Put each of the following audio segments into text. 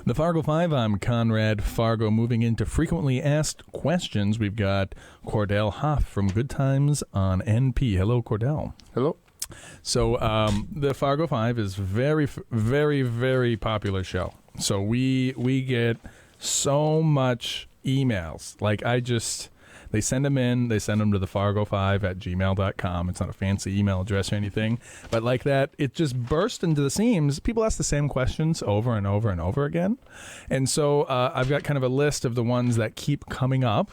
The Fargo Five, I'm Conrad. Fargo. Moving into frequently asked questions, we've got Cordell Hoff from Good Times on NP. Hello, Cordell. Hello. So the Fargo Five is very, very popular show. So we get so much emails. They send them in. They send them to the fargo5@gmail.com. It's not a fancy email address or anything. But like that, it just burst into the seams. People ask the same questions over and over and over again. And so I've got kind of a list of the ones that keep coming up.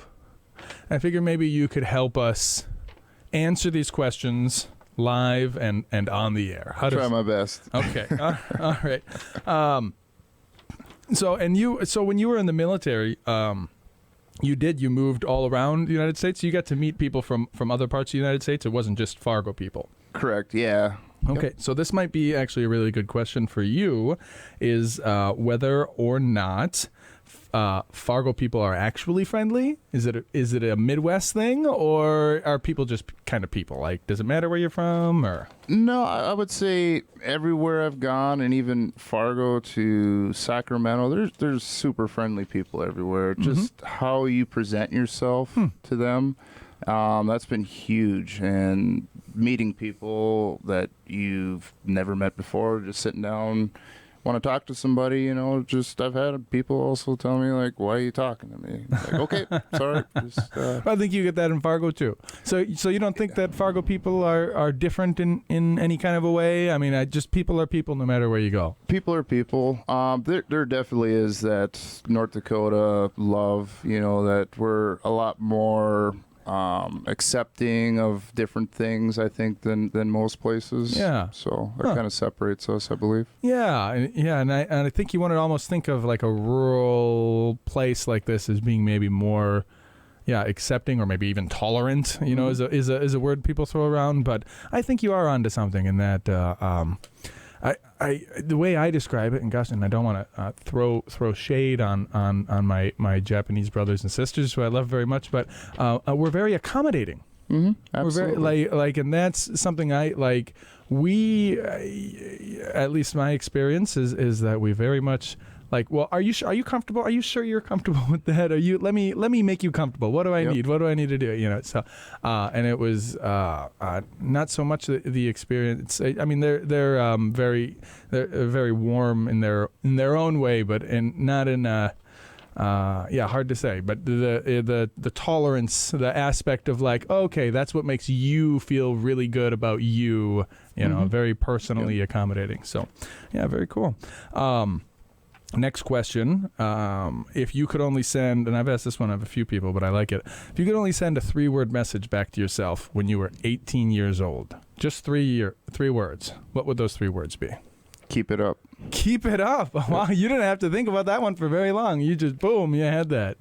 I figure maybe you could help us answer these questions live and on the air. Try my best. Okay. All right. So when you were in the military, you moved all around the United States. You got to meet people from other parts of the United States. It wasn't just Fargo people. Correct. Yeah. Okay. Yep. So this might be actually a really good question for you, is whether or not Fargo people are actually friendly. Is it a Midwest thing, or are people just kind of people? Like, does it matter where you're from, or? No, I would say everywhere I've gone, and even Fargo to Sacramento, there's super friendly people everywhere. Just how you present yourself to them, that's been huge. And meeting people that you've never met before, just sitting down, want to talk to somebody, I've had people also tell me, like, why are you talking to me? Like, okay, sorry. I think you get that in Fargo too. So you don't think that Fargo people are different in any kind of a way? I mean, just people are people no matter where you go. People are people. There definitely is that North Dakota love, that we're a lot more accepting of different things, I think, than most places. Yeah. So that kind of separates us, I believe. Yeah, and I think you want to almost think of like a rural place like this as being maybe more, accepting or maybe even tolerant. Is a word people throw around, but I think you are onto something in that. The way I describe it, and gosh, and I don't want to throw shade on my Japanese brothers and sisters who I love very much, but we're very accommodating. Absolutely. We're very and that's something I like. We, at least my experience is that we very much like. Well, are you comfortable? Are you sure you're comfortable with that? Are you? Let me make you comfortable. What do I need? What do I need to do? So, and it was not so much the experience. I mean, they're very warm in their own way, but not in hard to say. But the tolerance, the aspect of like, okay, that's what makes you feel really good about you. Very personally accommodating. So, yeah, very cool. Next question. If you could only send, and I've asked this one of a few people, but I like it. If you could only send a 3-word message back to yourself when you were 18 years old, just 3 words, what would those 3 words be? Keep it up. Keep it up. Wow, you didn't have to think about that one for very long. You just, boom, you had that.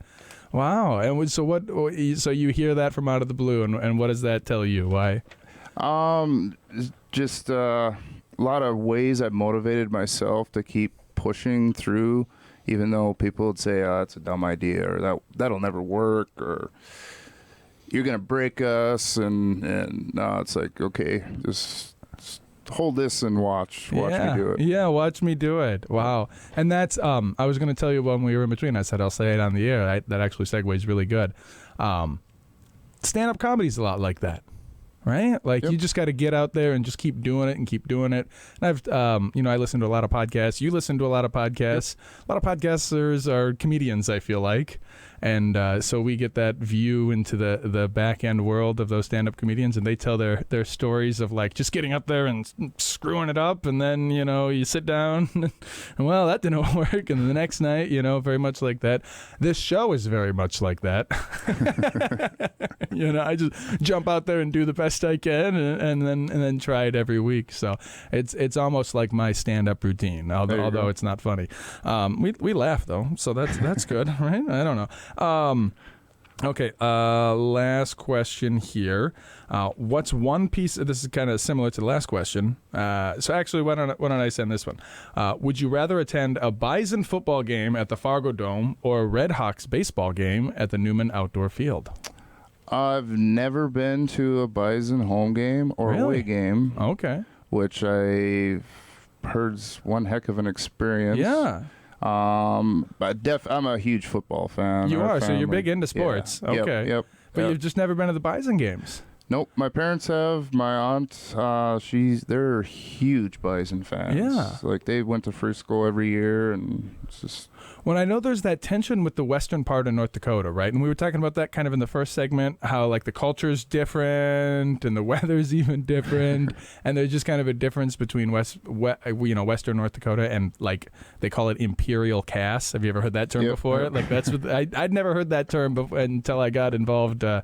Wow. And so so you hear that from out of the blue, and what does that tell you? Why? Just a lot of ways I've motivated myself to keep pushing through, even though people would say, oh, that's a dumb idea, or that'll never work, or you're gonna break us, and no, it's like, okay, just hold this and watch me do it. Yeah, watch me do it. Wow. And that's I was gonna tell you when we were in between, I said I'll say it on the air. That actually segues really good. Stand-up comedy is a lot like that. Right? Like, you just got to get out there and just keep doing it and keep doing it. And I've, I listen to a lot of podcasts. You listen to a lot of podcasts. Yep. A lot of podcasters are comedians, I feel like. And so we get that view into the back end world of those stand-up comedians, and they tell their stories of like just getting up there and screwing it up, and then you sit down and well, that didn't work, and the next night very much like that. This show is very much like that. I just jump out there and do the best I can, and then try it every week. So it's almost like my stand-up routine, although it's not funny. We laugh though, so that's good, right? I don't know. Okay, last question here. What's one piece, this is kind of similar to the last question. So actually, why don't I send this one? Would you rather attend a Bison football game at the Fargo Dome or a Redhawks baseball game at the Newman Outdoor Field? I've never been to a Bison home game or away game. Okay. Which I've heard's one heck of an experience. Yeah. But I'm a huge football fan. You Our are, so you're family- big into sports. Yeah. Okay. Yep. But you've just never been to the Bison games. Nope, my parents have. My aunt, they're huge Bison fans. Yeah. Like they went to Frisco every year, and it's just. Well, I know there's that tension with the western part of North Dakota, right? And we were talking about that kind of in the first segment, how like the culture's different and the weather's even different, and there's just kind of a difference between western North Dakota and like they call it Imperial Cass. Have you ever heard that term before? Yep. Like that's what I'd never heard that term before until I got involved with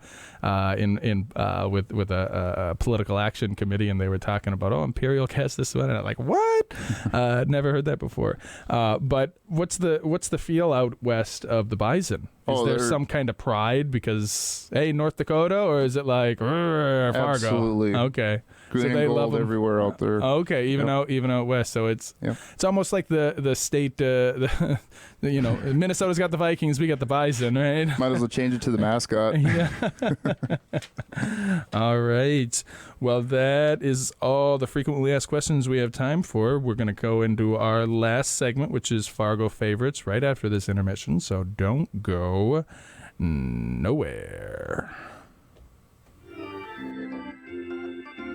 a political action committee, and they were talking about Imperial Cass this one, and I'm like, what? Never heard that before. But what's the feel out west of the Bison? Is there some kind of pride because, hey, North Dakota, or is it like Fargo? Absolutely. Okay. Green so they and love gold 'em. everywhere out there. Okay, even out west. So it's almost like the state. Minnesota's got the Vikings, we got the Bison, right? Might as well change it to the mascot. Yeah. All right. Well, that is all the frequently asked questions we have time for. We're going to go into our last segment, which is Fargo favorites, right after this intermission. So don't go nowhere.